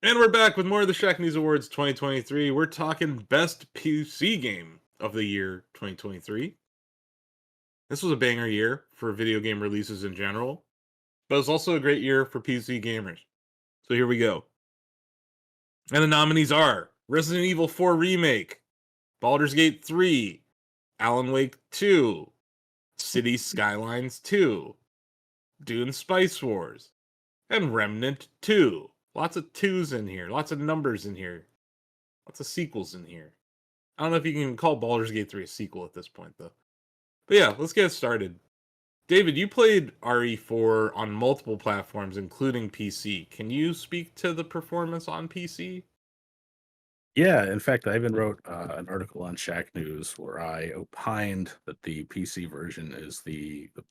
And we're back with more of the Shacknews Awards 2023. We're talking best PC game of the year 2023. This was a banger year for video game releases in general, but it was also a great year for PC gamers. So here we go. And the nominees are Resident Evil 4 Remake, Baldur's Gate 3, Alan Wake 2, City Skylines 2, Dune Spice Wars, and Remnant 2. Lots of twos in here, lots of numbers in here, lots of sequels in here. I don't know if you can call Baldur's Gate 3 a sequel at this point, though. But yeah, let's get started. David, you played RE4 on multiple platforms, including PC. Can you speak to the performance on PC? Yeah, in fact, I even wrote an article on Shacknews where I opined that the PC version is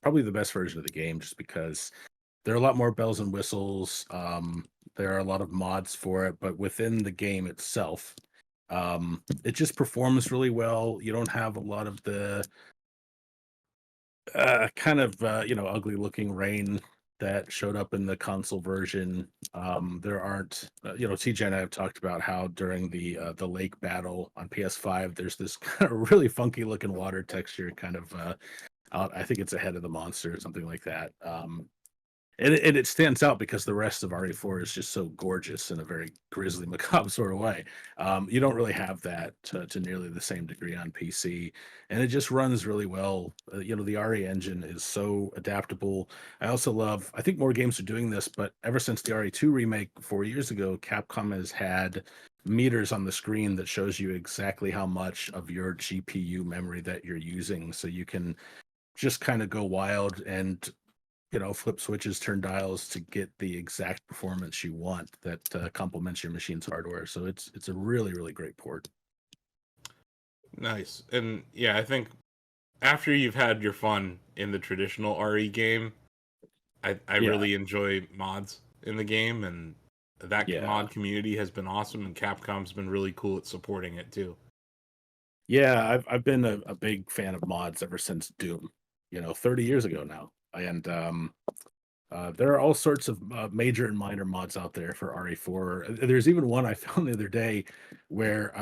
probably the best version of the game, just because there are a lot more bells and whistles. There are a lot of mods for it, but within the game itself, it just performs really well. You don't have a lot of the ugly looking rain that showed up in the console version. There aren't, TJ and I have talked about how during the lake battle on PS5, there's this kind of really funky looking water texture, kind of out. I think it's ahead of the monster or something like that. And it stands out because the rest of RE4 is just so gorgeous in a very grisly, macabre sort of way. You don't really have that to nearly the same degree on PC, and it just runs really well. The RE engine is so adaptable. I also love. I think more games are doing this, but ever since the RE2 remake 4 years ago, Capcom has had meters on the screen that shows you exactly how much of your GPU memory that you're using, so you can just kind of go wild and flip switches, turn dials to get the exact performance you want that complements your machine's hardware. So it's a really really great port. Nice. And yeah, I think after you've had your fun in the traditional RE game, I Yeah, really enjoy mods in the game, and that yeah, mod community has been awesome, and Capcom's been really cool at supporting it too. yeah. I've been a big fan of mods ever since Doom. 30 years ago now, and there are all sorts of major and minor mods out there for RE4. There's even one I found the other day where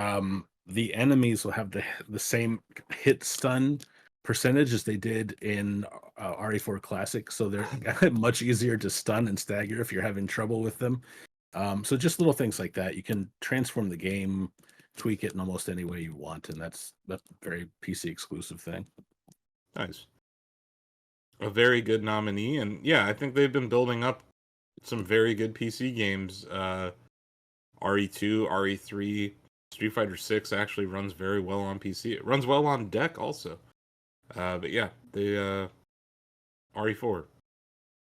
the enemies will have the same hit stun percentage as they did in RE4 Classic, so they're much easier to stun and stagger if you're having trouble with them. So just little things like that. You can transform the game, tweak it in almost any way you want, and that's a very PC exclusive thing. Nice. A very good nominee, and yeah, I think they've been building up some very good PC games. RE2, RE3, Street Fighter 6 actually runs very well on PC. It runs well on deck also. But yeah, the RE4,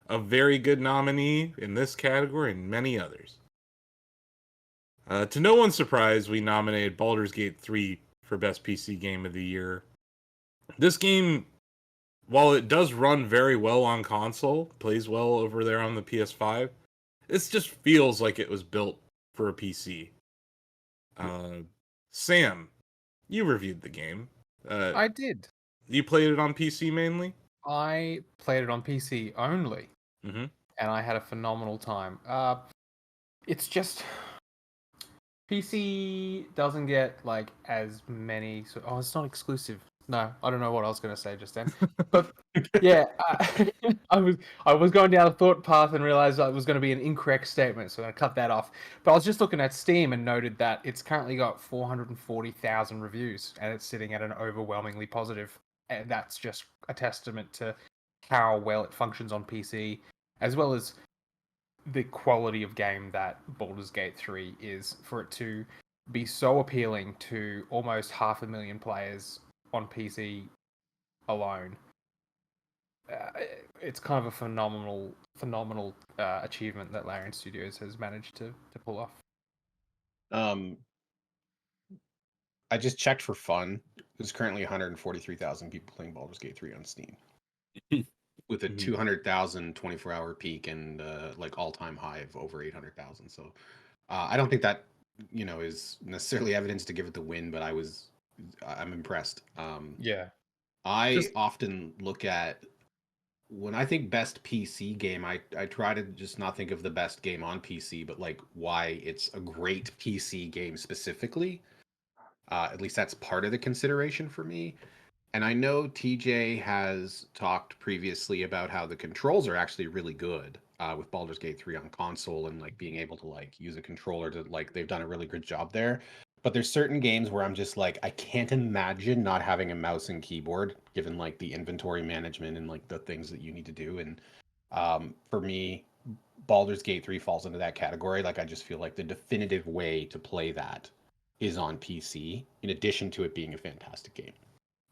a very good nominee in this category and many others. To no one's surprise, we nominated Baldur's Gate 3 for Best PC Game of the Year. This game, while it does run very well on console, plays well over there on the PS5, it just feels like it was built for a PC. Uh, Sam, you reviewed the game. Uh, I did. you played it on PC mainly? I played it on PC only, Mm-hmm. and I had a phenomenal time. It's just PC doesn't get like as many. Oh, it's not exclusive. No, I don't know what I was going to say just then. But yeah, I was going down a thought path and realized that it was going to be an incorrect statement, so I'm going to cut that off. But I was just looking at Steam and noted that it's currently got 440,000 reviews, and it's sitting at an overwhelmingly positive. And that's just a testament to how well it functions on PC, as well as the quality of game that Baldur's Gate 3 is, for it to be so appealing to almost 500,000 players on PC alone. It's kind of a phenomenal achievement that Larian Studios has managed to pull off. Um, I just checked for fun. There's currently 143,000 people playing Baldur's Gate 3 on Steam, with a Mhm. 200,000 24-hour peak and like all-time high of over 800,000. So I don't think that is necessarily evidence to give it the win, but I'm impressed. Yeah. I Just often look at when I think best PC game, I try to just not think of the best game on PC, but like why it's a great PC game specifically. At least that's part of the consideration for me. And I know TJ has talked previously about how the controls are actually really good with Baldur's Gate 3 on console and like being able to like use a controller to like they've done a really good job there. But there's certain games where I'm just like I can't imagine not having a mouse and keyboard given like the inventory management and like the things that you need to do. And for me, Baldur's Gate 3 falls into that category. Like I just feel like the definitive way to play that is on PC, in addition to it being a fantastic game.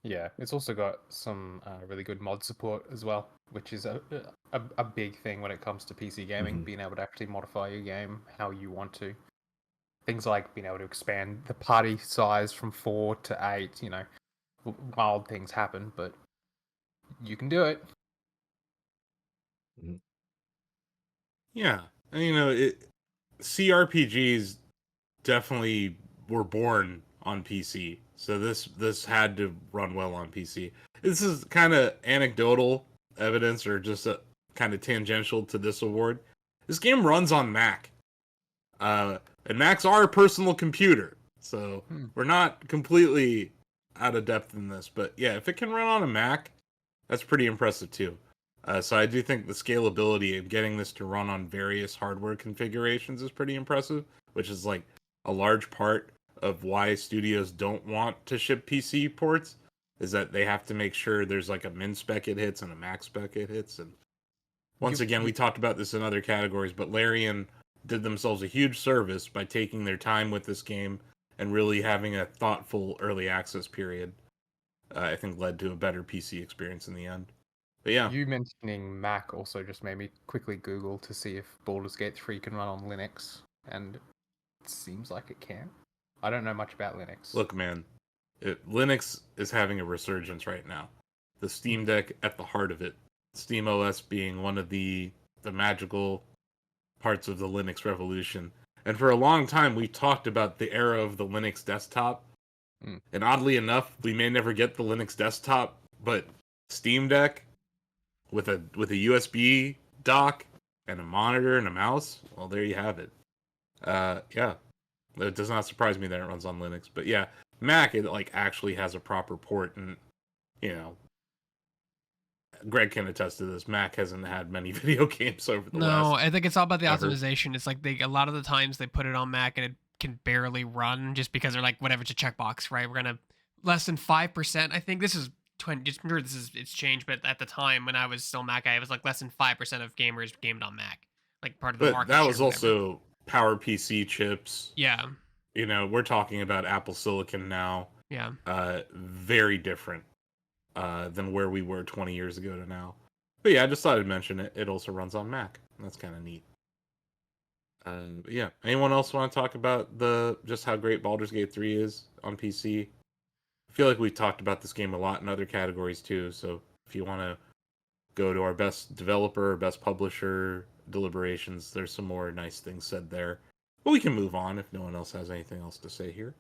Yeah, it's also got some really good mod support as well, which is a big thing when it comes to PC gaming, Mhm. being able to actually modify your game how you want to. Things like being able to expand the party size from 4 to 8, you know, wild things happen, but you can do it. Yeah, and, you know, CRPGs definitely were born on PC, so this had to run well on PC. This is kind of anecdotal evidence, or just a kind of tangential to this award. This game runs on Mac, and Macs are a personal computer, so we're not completely out of depth in this. But yeah, if it can run on a Mac, that's pretty impressive too. So I do think the scalability of getting this to run on various hardware configurations is pretty impressive, which is like a large part of why studios don't want to ship PC ports, is that they have to make sure there's like a min spec it hits and a max spec it hits. And once again, we talked about this in other categories, but Larian did themselves a huge service by taking their time with this game and really having a thoughtful early access period. I think led to a better PC experience in the end. But yeah, You mentioning Mac also just made me quickly Google to see if Baldur's Gate 3 can run on Linux, and it seems like it can. I don't know much about Linux. look, man, Linux is having a resurgence right now. The Steam Deck at the heart of it. Steam OS being one of the magical parts of the Linux revolution. And for a long time, we talked about the era of the Linux desktop. And oddly enough, we may never get the Linux desktop, but Steam Deck with a USB dock and a monitor and a mouse, well, there you have it. Yeah, it does not surprise me that it runs on Linux, but yeah, Mac, it like actually has a proper port, and you know, Greg can attest to this. Mac hasn't had many video games over the No, last. I think it's all about the ever. optimization. It's like a lot of the times they put it on Mac and it can barely run just because they're like, whatever, it's a checkbox, right? We're gonna less than 5%. I think this is 20. Just remember, it's changed, but at the time when I was still Mac, I was like less than 5% of gamers gamed on Mac, like part of the But market. that share, was also Power PC chips. yeah, You know, we're talking about Apple Silicon now. yeah. Very different than where we were 20 years ago to now. But yeah, I just thought I'd mention it. It also runs on Mac. That's kind of neat. But yeah, anyone else want to talk about just how great Baldur's Gate 3 is on PC? I feel like we've talked about this game a lot in other categories too. So if you want to go to our best developer, best publisher deliberations, there's some more nice things said there. But we can move on if no one else has anything else to say here.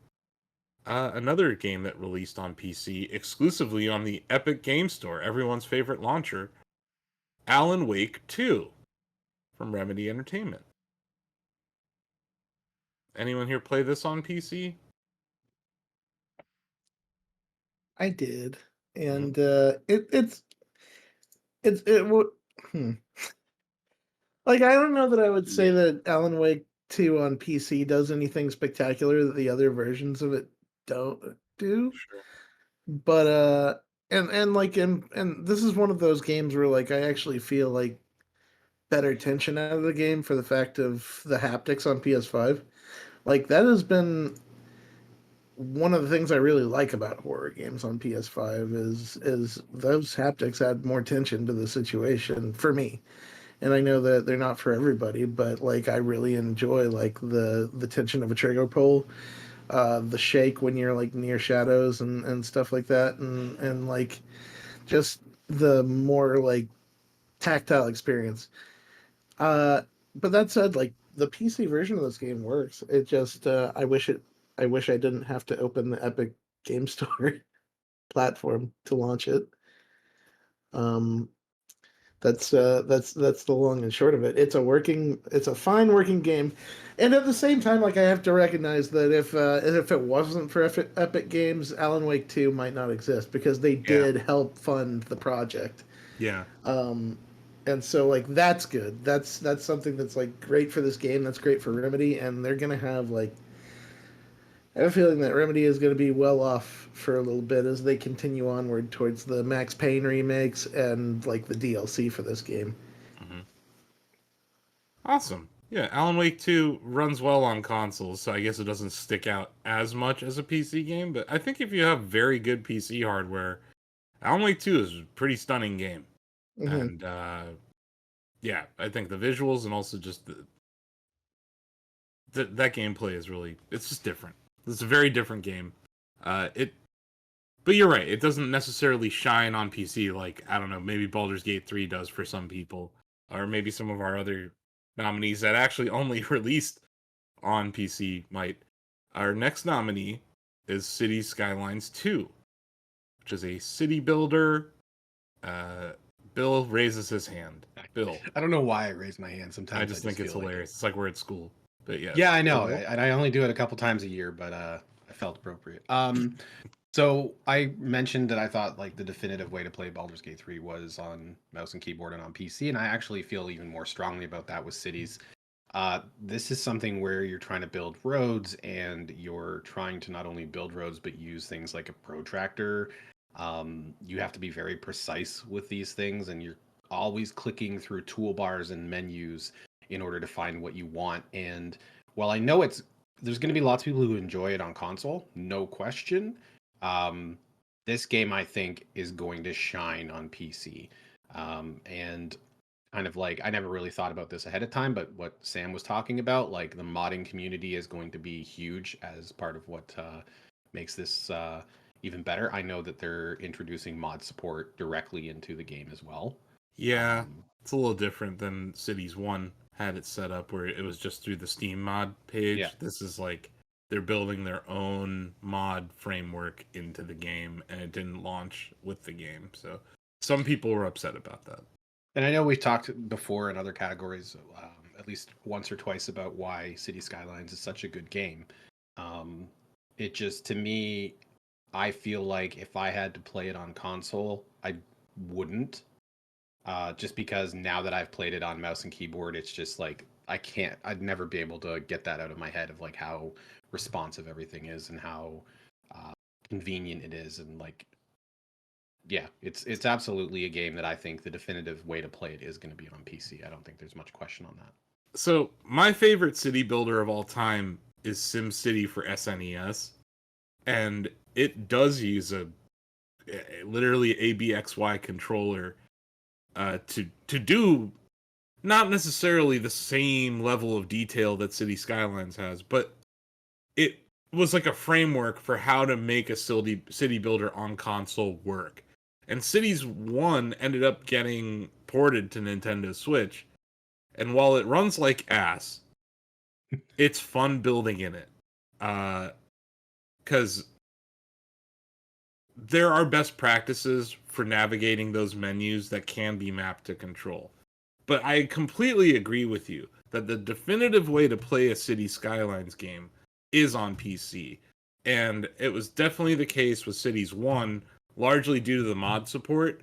Another game that released on PC exclusively on the Epic Game Store, everyone's favorite launcher, Alan Wake 2 from Remedy Entertainment. Anyone here play this on PC? I did, and it's it would. Like, I don't know that I would say that Alan Wake 2 on PC does anything spectacular that the other versions of it don't do. Sure. But and like and this is one of those games where like I actually feel like better tension out of the game for the fact of the haptics on PS5. Like that has been one of the things I really like about horror games on PS5 is those haptics add more tension to the situation for me. And I know that they're not for everybody, but like I really enjoy like the tension of a trigger pull, the shake when you're like near shadows and stuff like that, and like just the more like tactile experience. But that said, like the PC version of this game works. It just I wish I didn't have to open the Epic Game Store platform to launch it. Um, That's the long and short of it. It's a fine working game, and at the same time, like I have to recognize that if it wasn't for Epic Games, Alan Wake 2 might not exist because they did help fund the project. Yeah. And so like that's good. That's something that's like great for this game. That's great for Remedy, and they're gonna have like. I have a feeling that Remedy is going to be well off for a little bit as they continue onward towards the Max Payne remakes and like the DLC for this game. Mm-hmm. Awesome. Yeah, Alan Wake 2 runs well on consoles, so I guess it doesn't stick out as much as a PC game, but I think if you have very good PC hardware, Alan Wake 2 is a pretty stunning game. Mm-hmm. And yeah, I think the visuals and also just that gameplay is really, it's just different. It's a very different game. But you're right, it doesn't necessarily shine on PC like, I don't know, maybe Baldur's Gate 3 does for some people, or maybe some of our other nominees that actually only released on PC might. Our next nominee is Cities Skylines 2, which is a city builder. Bill raises his hand. Bill. I don't know why I raise my hand sometimes. I just think it's feel like hilarious. It's like we're at school. But yeah. Yeah, I know. And I only do it a couple times a year, but I felt appropriate. So I mentioned that I thought like the definitive way to play Baldur's Gate 3 was on mouse and keyboard and on PC, and I actually feel even more strongly about that with Cities. This is something where you're trying to build roads, and you're trying to not only build roads but use things like a protractor. You have to be very precise with these things, and you're always clicking through toolbars and menus in order to find what you want. And while I know there's going to be lots of people who enjoy it on console, no question. This game I think is going to shine on PC. And kind of like, I never really thought about this ahead of time, but what Sam was talking about, like the modding community is going to be huge as part of what makes this even better. I know that they're introducing mod support directly into the game as well. Yeah, it's a little different than Cities 1 had it set up where it was just through the Steam mod page. Yeah. This is like they're building their own mod framework into the game, and it didn't launch with the game. So some people were upset about that. And I know we've talked before in other categories, at least once or twice, about why City Skylines is such a good game. It just, to me, I feel like if I had to play it on console, I wouldn't. Just because now that I've played it on mouse and keyboard, it's just like I'd never be able to get that out of my head of like how responsive everything is and how convenient it is. And like, yeah, it's absolutely a game that I think the definitive way to play it is going to be on PC. I don't think there's much question on that. So my favorite city builder of all time is SimCity for SNES, and it does use a literally ABXY controller to do not necessarily the same level of detail that City Skylines has, but it was like a framework for how to make a city builder on console work. And Cities 1 ended up getting ported to Nintendo Switch, and while it runs like ass, it's fun building in it. Because there are best practices for navigating those menus that can be mapped to control. But I completely agree with you that the definitive way to play a City Skylines game is on PC. And it was definitely the case with Cities 1, largely due to the mod support.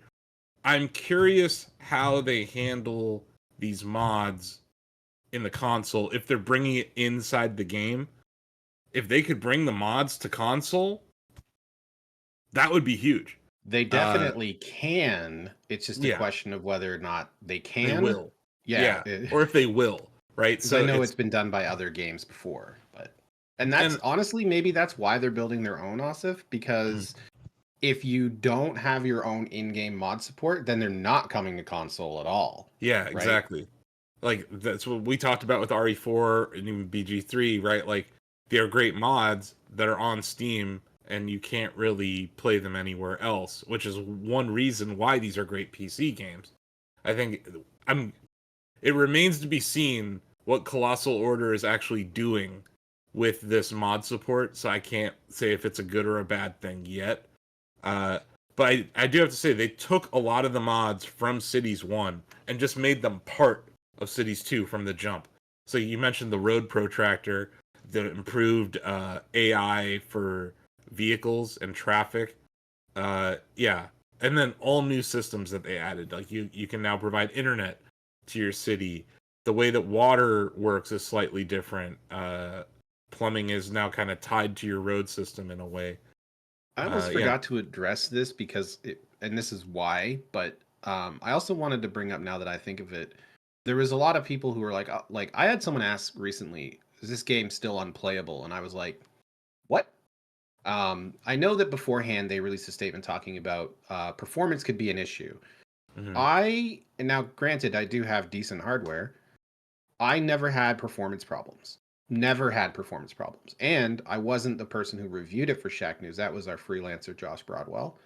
I'm curious how they handle these mods in the console if they're bringing it inside the game. If they could bring the mods to console, that would be huge. They definitely can. It's just a question of whether or not they can. They will. Yeah. Or if they will, right? So I know it's been done by other games before, and honestly, maybe that's why they're building their own, Asif, because if you don't have your own in-game mod support, then they're not coming to console at all. Yeah, right? Exactly. Like, that's what we talked about with RE4 and even BG3, right? Like, they're great mods that are on Steam, and you can't really play them anywhere else, which is one reason why these are great PC games. I think it remains to be seen what Colossal Order is actually doing with this mod support, so I can't say if it's a good or a bad thing yet. But But I do have to say, they took a lot of the mods from Cities 1 and just made them part of Cities 2 from the jump. So you mentioned the road protractor, the improved AI for vehicles and traffic. Yeah. And then all new systems that they added. Like you can now provide internet to your city. The way that water works is slightly different. Plumbing is now kind of tied to your road system in a way. I almost forgot to address this because and this is why, but I also wanted to bring up, now that I think of it, there was a lot of people who were like I had someone ask recently, is this game still unplayable? And I was like, what? I know that beforehand they released a statement talking about performance could be an issue. And now granted, I do have decent hardware. I never had performance problems. Never had performance problems. And I wasn't the person who reviewed it for Shacknews. That was our freelancer, Josh Broadwell.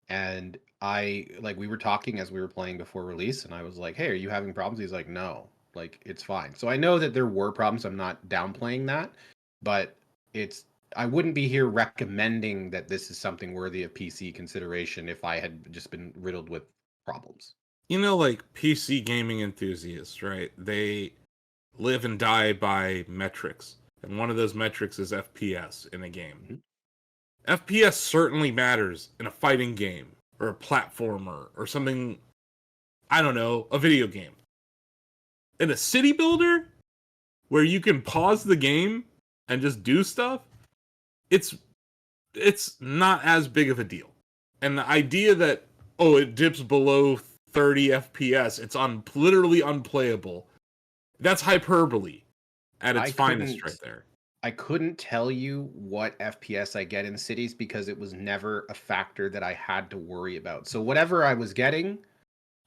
And we were talking as we were playing before release, and I was like, hey, are you having problems? He's like, no, like, it's fine. So I know that there were problems. I'm not downplaying that, but I wouldn't be here recommending that this is something worthy of PC consideration if I had just been riddled with problems. You know, like PC gaming enthusiasts, right? They live and die by metrics. And one of those metrics is FPS in a game. FPS certainly matters in a fighting game or a platformer or something, I don't know, a video game. In a city builder where you can pause the game and just do stuff, it's not as big of a deal. And the idea that, oh, it dips below 30 FPS, it's literally unplayable, that's hyperbole at its finest right there. I couldn't tell you what FPS I get in cities because it was never a factor that I had to worry about. So whatever I was getting,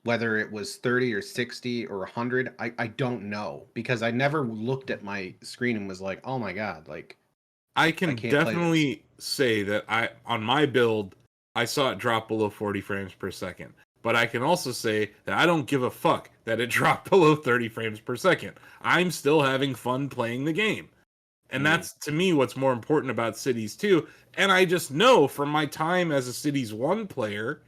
whether it was 30 or 60 or 100, I don't know, because I never looked at my screen and was like, oh my God, like, I can definitely say that on my build, I saw it drop below 40 frames per second. But I can also say that I don't give a fuck that it dropped below 30 frames per second. I'm still having fun playing the game. And that's, to me, what's more important about Cities 2. And I just know from my time as a Cities 1 player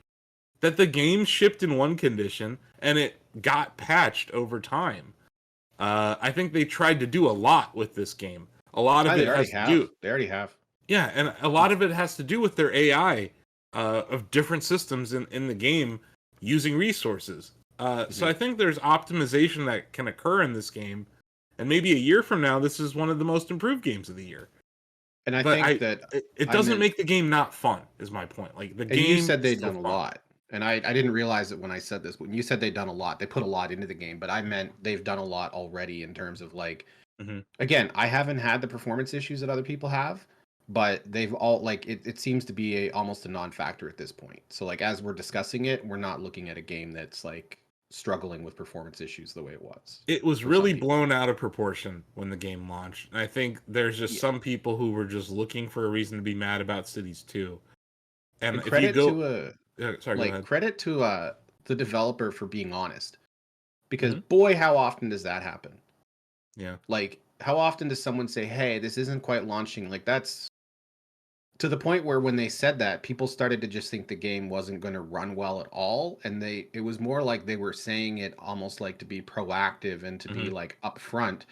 that the game shipped in one condition and it got patched over time. I think they tried to do a lot with this game. A lot of it has to do... They already have. Yeah, and a lot of it has to do with their AI of different systems in the game using resources. So I think there's optimization that can occur in this game. And maybe a year from now, this is one of the most improved games of the year. And I think that it doesn't make the game not fun, is my point. Like the game. You said they'd done a lot, and I didn't realize it when I said this. When you said they'd done a lot, they put a lot into the game, but I meant they've done a lot already in terms of like. Again, I haven't had the performance issues that other people have, but they've all like it seems to be almost a non-factor at this point. So like as we're discussing it, we're not looking at a game that's like struggling with performance issues the way it was. It was really blown out of proportion when the game launched. And I think there's just some people who were just looking for a reason to be mad about Cities 2. And if you go credit to the developer for being honest. Because boy, how often does that happen? Yeah. Like how often does someone say, "Hey, this isn't quite launching." Like that's to the point where when they said that, people started to just think the game wasn't going to run well at all, and it was more like they were saying it almost like to be proactive and to be like upfront,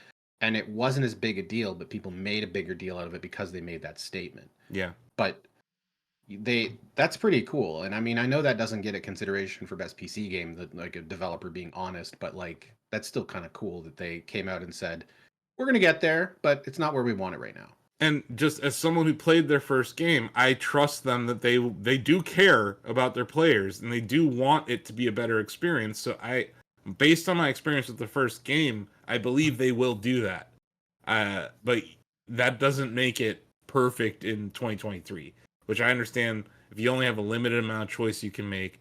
and it wasn't as big a deal, but people made a bigger deal out of it because they made that statement. Yeah. But that's pretty cool. And I mean, I know that doesn't get a consideration for best PC game, that like a developer being honest, but like that's still kind of cool that they came out and said, "We're going to get there, but it's not where we want it right now." And just as someone who played their first game, I trust them that they do care about their players and they do want it to be a better experience. So based on my experience with the first game, I believe they will do that. But that doesn't make it perfect in 2023, which I understand if you only have a limited amount of choice you can make.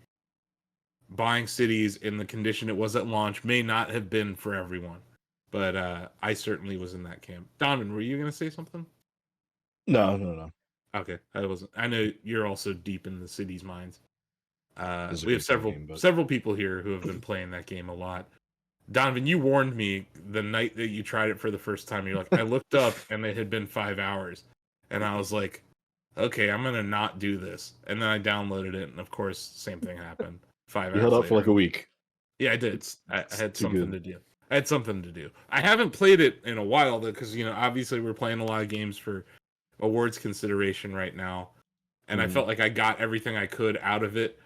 Buying Cities in the condition it was at launch may not have been for everyone. But I certainly was in that camp. Donovan, were you going to say something? No. Okay, I know you're also deep in the Cities minds. We have game, several people here who have been playing that game a lot. Donovan, you warned me the night that you tried it for the first time. You're like, I looked up and it had been 5 hours, and I was like, okay, I'm gonna not do this, and then I downloaded it, and of course, same thing happened. 5 You hours held out for like later. a week. Yeah, I did. It's, I it's had too something good. to do. I had something to do. I haven't played it in a while though, because obviously we're playing a lot of games for awards consideration right now, and I Mhm. felt like I got everything I could out of it,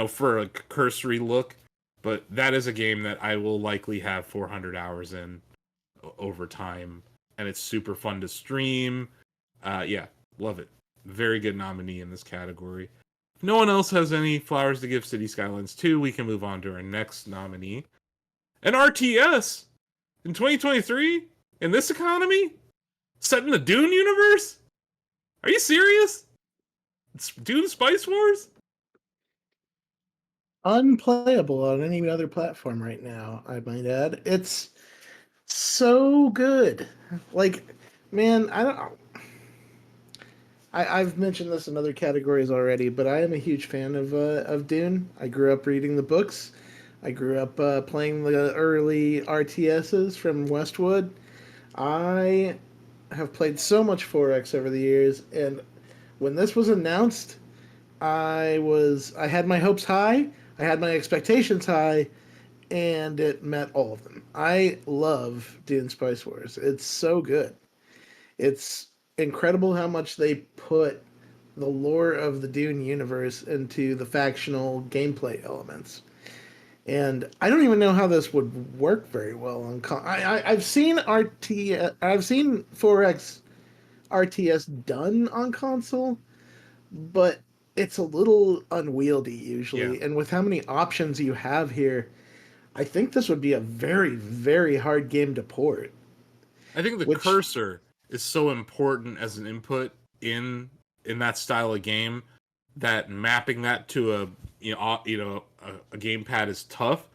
for a cursory look. But that is a game that I will likely have 400 hours in over time, and it's super fun to stream. Yeah, love it. Very good nominee in this category. If no one else has any flowers to give City Skylines 2, we can move on to our next nominee. An RTS in 2023 in this economy, set in the Dune universe. Are you serious? It's Dune Spice Wars. Unplayable on any other platform right now, I might add. It's so good. Like, man, I don't. I've mentioned this in other categories already, but I am a huge fan of Dune. I grew up reading the books. I grew up playing the early RTSs from Westwood. I have played so much 4X over the years, and when this was announced, I had my hopes high, I had my expectations high, and it met all of them. I love Dune Spice Wars. It's so good. It's incredible how much they put the lore of the Dune universe into the factional gameplay elements. And I don't even know how this would work very well on. I've seen I've seen 4X RTS done on console, but it's a little unwieldy Yeah, usually. And with how many options you have here, I think this would be a very, very hard game to port. I think the Which, cursor is so important as an input in that style of game that mapping that to a gamepad is tough.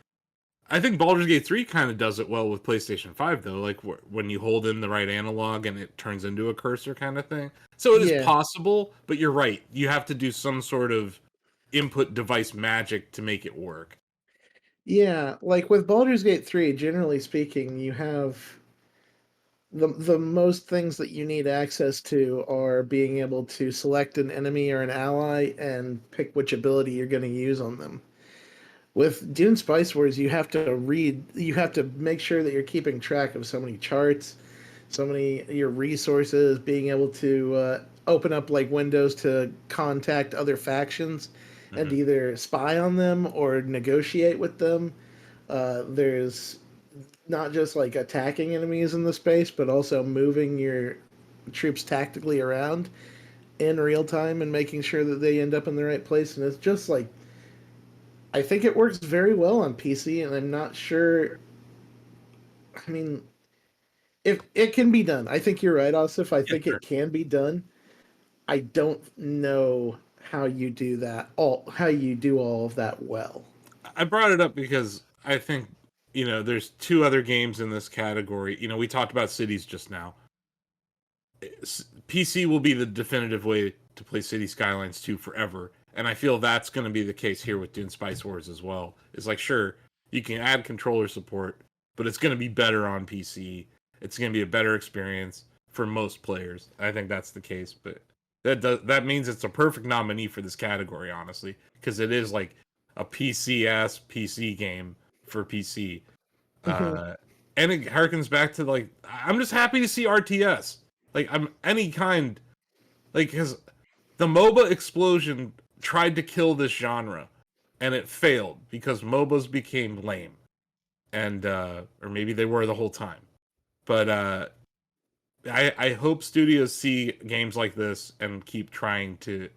I think Baldur's Gate 3 kind of does it well with PlayStation 5 though, like when you hold in the right analog and it turns into a cursor kind of thing. So it is yeah, possible, but you're right. You have to do some sort of input device magic to make it work. yeah, like with Baldur's Gate 3, generally speaking, you have the most things that you need access to are being able to select an enemy or an ally and pick which ability you're going to use on them. With Dune Spice Wars, you have to make sure that you're keeping track of so many charts, so many your resources, being able to open up like windows to contact other factions and Hmm. either spy on them or negotiate with them. There's not just like attacking enemies in the space, but also moving your troops tactically around in real time and making sure that they end up in the right place. And it's just like I think it works very well on PC, and I'm not sure. I mean, if it can be done, I think you're right, Asif. I Yeah, think sure. it can be done. I don't know how you do that how you do all of that well. I brought it up because I think there's two other games in this category. We talked about cities just now. PC will be the definitive way to play City Skylines 2 forever. And I feel that's going to be the case here with Dune Spice Wars as well. It's like, sure, you can add controller support, but it's going to be better on PC. It's going to be a better experience for most players. I think that's the case, but that means it's a perfect nominee for this category, honestly, because it is like a PC-ass PC game for PC. Mhm. And it harkens back to like I'm just happy to see RTS. Like I'm any kind, like because the MOBA explosion tried to kill this genre, and it failed because MOBAs became lame, and or maybe they were the whole time. But I hope studios see games like this and keep trying to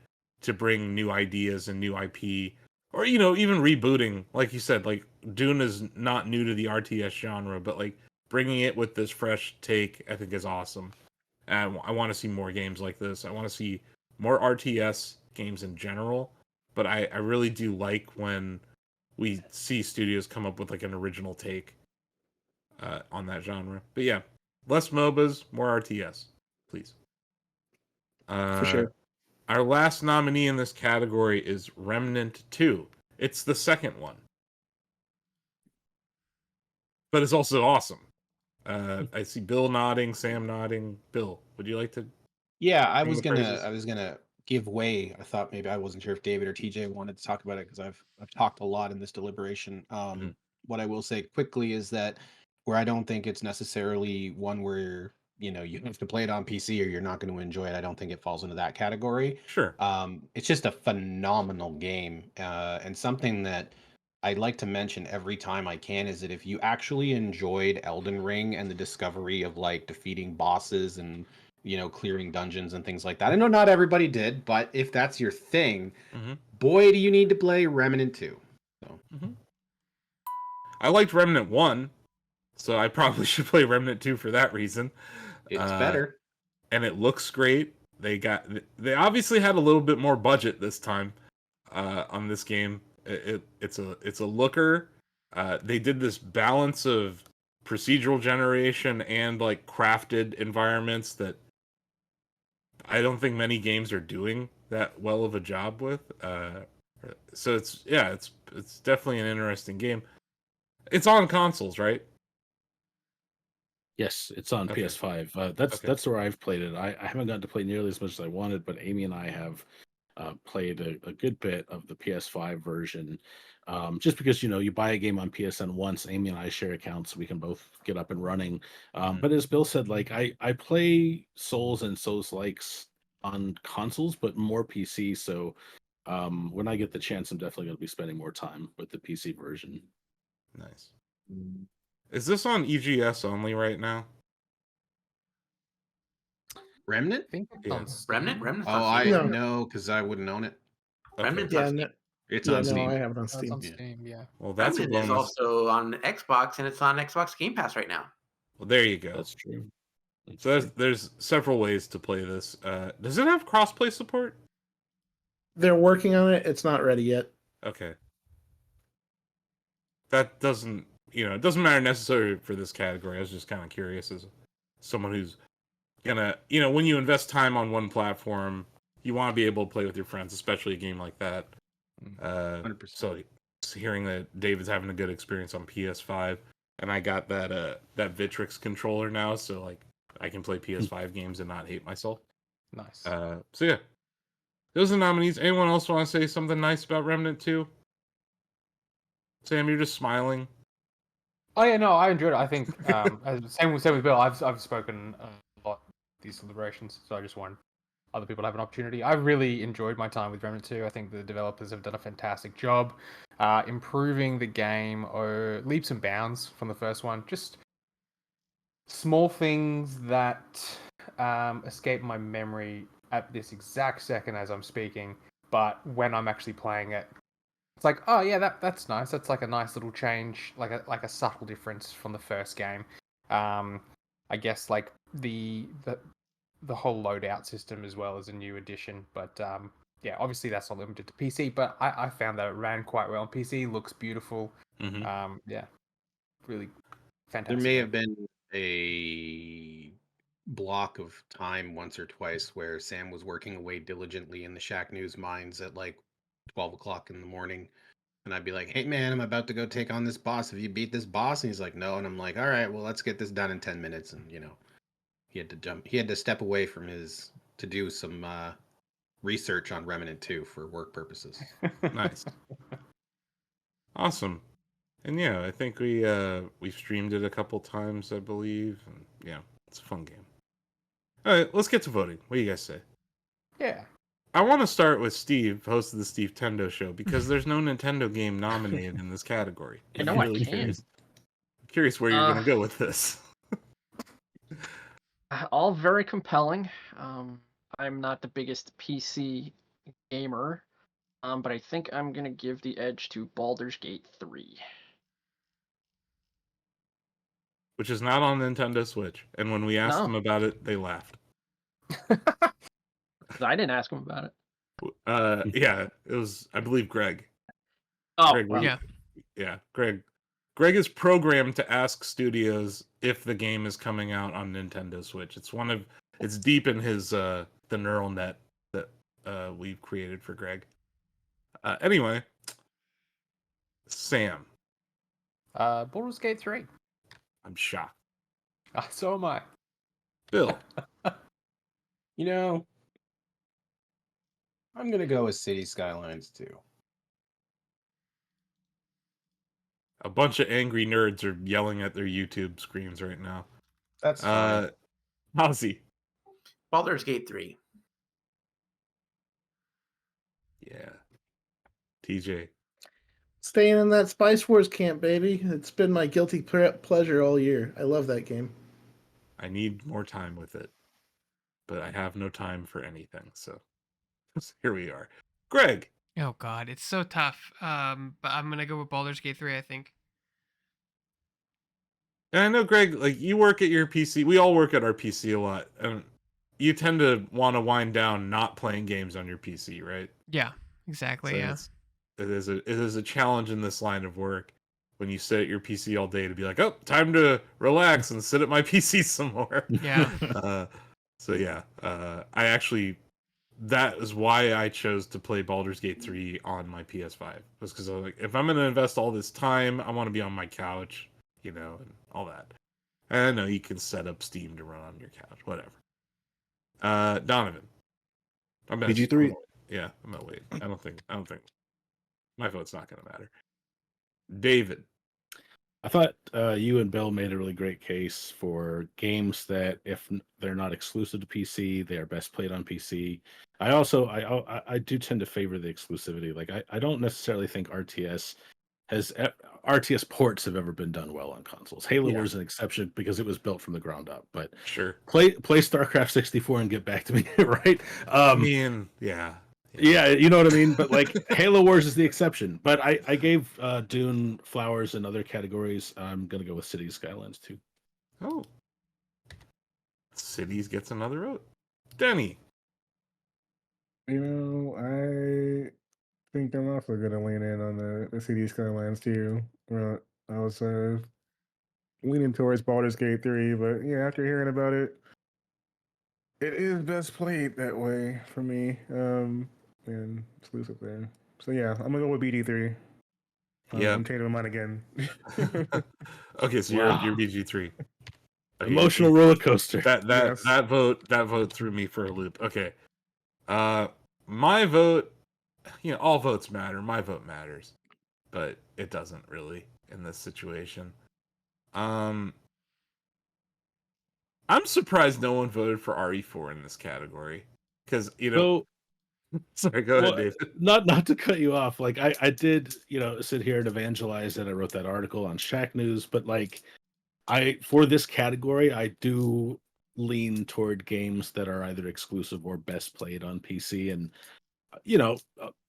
bring new ideas and new IP, or even rebooting, like you said, like Dune is not new to the RTS genre, but like bringing it with this fresh take, I think is awesome. And I want to see more games like this. I want to see more RTS games in general, but I really do like when we see studios come up with like an original take on that genre. But yeah, less MOBAs, more RTS, please. For Uh, sure. our last nominee in this category is Remnant 2. It's the second one, but it's also awesome. I see Bill nodding, Sam nodding. Bill, would you like to Yeah, I Sing was the gonna praises. I was gonna give way. I thought maybe I wasn't sure if David or TJ wanted to talk about it because I've talked a lot in this deliberation. Mhm. What I will say quickly is that where I don't think it's necessarily one where you have to play it on PC or you're not going to enjoy it. I don't think it falls into that category. Sure. It's just a phenomenal game, and something that I'd like to mention every time I can is that if you actually enjoyed Elden Ring and the discovery of like defeating bosses and clearing dungeons and things like that. I know not everybody did, but if that's your thing, hmm boy, do you need to play Remnant 2. So I liked Remnant 1, so I probably should play Remnant 2 for that reason. it's better. And it looks great. They obviously had a little bit more budget this time on this game. It's a looker. They did this balance of procedural generation and like crafted environments that I don't think many games are doing that well of a job with. So it's definitely an interesting game. It's on consoles, right? Yes, it's on Okay. PS5. That's Okay. that's where I've played it. I haven't gotten to play nearly as much as I wanted, but Amy and I have played a good bit of the PS5 version. Just because you buy a game on PSN once, Amy and I share accounts, so we can both get up and running. Mhm. But as Bill said, like I play Souls and Souls likes on consoles, but more PC. So when I get the chance, I'm definitely going to be spending more time with the PC version. Nice. Is this on EGS only right now? Remnant? I think it's Yeah. on Steam. Remnant's Oh, on I Steam. No. know because I wouldn't own it. Okay. Remnant's Yeah, on Steam. no, It's yeah, on no, Steam. I have it on Oh, it's Steam. on Yeah. Steam, yeah. Well, that's a Remnant is bonus. also on Xbox, and it's on Xbox Game Pass right now. Well, there you go. That's true. That's So true. there's several ways to play this. Does it have crossplay support? They're working on it. It's not ready yet. Okay. That doesn't, it doesn't matter necessarily for this category. I was just kind of curious as someone who's gonna, when you invest time on one platform, you want to be able to play with your friends, especially a game like that. 100%. So hearing that David's having a good experience on PS5, and I got that Vitrix controller now, so like I can play PS5 games and not hate myself. Nice. So yeah, those are the nominees. Anyone else want to say something nice about Remnant 2? Sam, you're just smiling. Oh yeah, no, I enjoyed it. I think same with Bill. I've spoken a lot these celebrations, so I just want other people to have an opportunity. I really enjoyed my time with Remnant 2. I think the developers have done a fantastic job improving the game leaps and bounds from the first one. Just small things that escape my memory at this exact second as I'm speaking, but when I'm actually playing it, it's like, oh yeah, that's nice. That's like a nice little change, like a subtle difference from the first game. I guess like the whole loadout system as well as a new addition, but yeah, obviously that's not limited to PC. But I found that it ran quite well on PC. Looks beautiful. Mm-hmm. Yeah, really There fantastic. may game. have been a block of time once or twice where Sam was working away diligently in the Shacknews mines at like 12 o'clock in the morning. And I'd be like, hey man, I'm about to go take on this boss. Have you beat this boss? And he's like, no. And I'm like, all right, well, let's get this done in 10 minutes. And he had to step away from his to do some research on Remnant 2 for work purposes. Nice. Awesome. And yeah, I think we've streamed it a couple times, I believe. And yeah, it's a fun game. All right, let's get to voting. What do you guys say? Yeah. I want to start with Steve, host of the Steve Tendo Show, because there's no Nintendo game nominated in this category. I know I can. Curious where you're going to go with this. All very compelling. I'm not the biggest PC gamer, but I think I'm gonna give the edge to Baldur's Gate 3. Which is not on Nintendo Switch. And when we asked No. them about it, they laughed. I didn't ask him about it. Yeah, it was, I believe, Greg. Oh, Greg, well, Yeah. Greg. Greg is programmed to ask studios if the game is coming out on Nintendo Switch. It's deep in his the neural net that we've created for Greg. Anyway, Sam, Baldur's Gate 3. I'm shocked. So am I. Bill, You know, I'm gonna go with City Skylines 2. A bunch of angry nerds are yelling at their YouTube screens right now. That's fine. Ozzy. Baldur's Gate 3. Yeah. TJ. Staying in that Spice Wars camp, baby. It's been my guilty pleasure all year. I love that game. I need more time with it, but I have no time for anything. So here we are. Greg. Oh God, it's so tough. But I'm gonna go with Baldur's Gate 3. I think. And I know, Greg, like you work at your PC. We all work at our PC a lot, and you tend to want to wind down not playing games on your PC, right? Yeah, exactly. So Yeah. it is a challenge in this line of work when you sit at your PC all day to be like, oh, time to relax and sit at my PC some more. Yeah. So yeah, I actually that is why I chose to play Baldur's Gate 3 on my PS5. Was because I was like, if I'm going to invest all this time, I want to be on my couch, and all that. And I know you can set up Steam to run on your couch, whatever. Donovan. BG3. Yeah, I'm gonna wait. I don't think my vote's not gonna matter. David. I thought you and Bill made a really great case for games that, if they're not exclusive to PC, they are best played on PC. I do tend to favor the exclusivity. Like I don't necessarily think RTS ports have ever been done well on consoles. Halo Yeah. was an exception because it was built from the ground up. But Sure. play StarCraft 64 and get back to me, right? I mean, yeah. Yeah, you know what I mean? But like Halo Wars is the exception. But I gave Dune flowers in other categories. I'm gonna go with Cities Skylines 2. Oh. Cities gets another vote. Denny. I think I'm also gonna lean in on the City Skylines too. Well, I was leaning towards Baldur's Gate 3, but yeah, after hearing about it, it is best played that way for me. And exclusive there. So yeah, I'm gonna go with BD3. Yeah. I'm changing mine again. Okay, so Wow. you're BG3. Emotional roller coaster. Yes. That vote threw me for a loop. Okay. My vote, all votes matter. My vote matters. But it doesn't really in this situation. I'm surprised no one voted for RE4 in this category. Because, So, sorry, go ahead, David. not to cut you off. Like I did, sit here and evangelize that I wrote that article on Shacknews, but like for this category, I do lean toward games that are either exclusive or best played on PC. And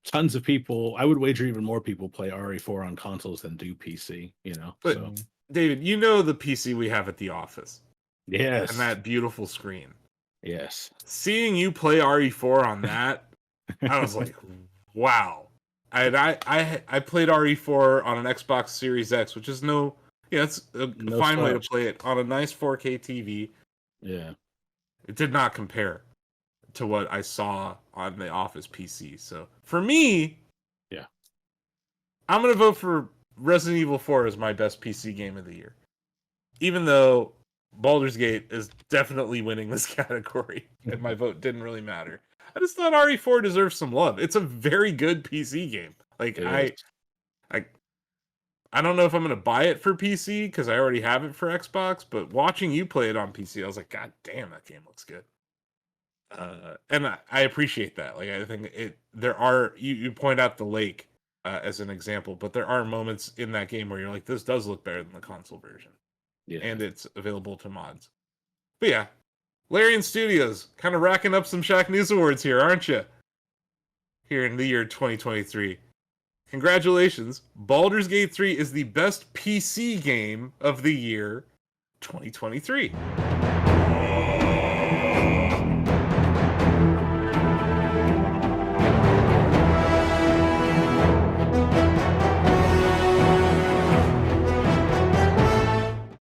tons of people, I would wager even more people play RE4 on consoles than do PC, But so David, the PC we have at the office. yes. And that beautiful screen. Yes. Seeing you play RE4 on that, I was like, wow. I played RE4 on an Xbox Series X, which is it's a No fine way to slouch. play it on a nice 4K TV. Yeah. It did not compare to what I saw on the Office PC. So for me, Yeah. I'm gonna vote for Resident Evil 4 as my best PC game of the year. Even though Baldur's Gate is definitely winning this category, and my vote didn't really matter. I just thought RE4 deserves some love. It's a very good PC game. Like It I don't know if I'm gonna buy it for PC because I already have it for Xbox, but watching you play it on PC, I was like, God damn, that game looks good. And I appreciate that. Like I think there are you point out the lake as an example, but there are moments in that game where you're like, this does look better than the console version. Yeah. And it's available to mods. But yeah, Larian Studios kind of racking up some Shacknews Awards here, aren't you? Here in the year 2023. Congratulations. Baldur's Gate 3 is the best PC game of the year 2023.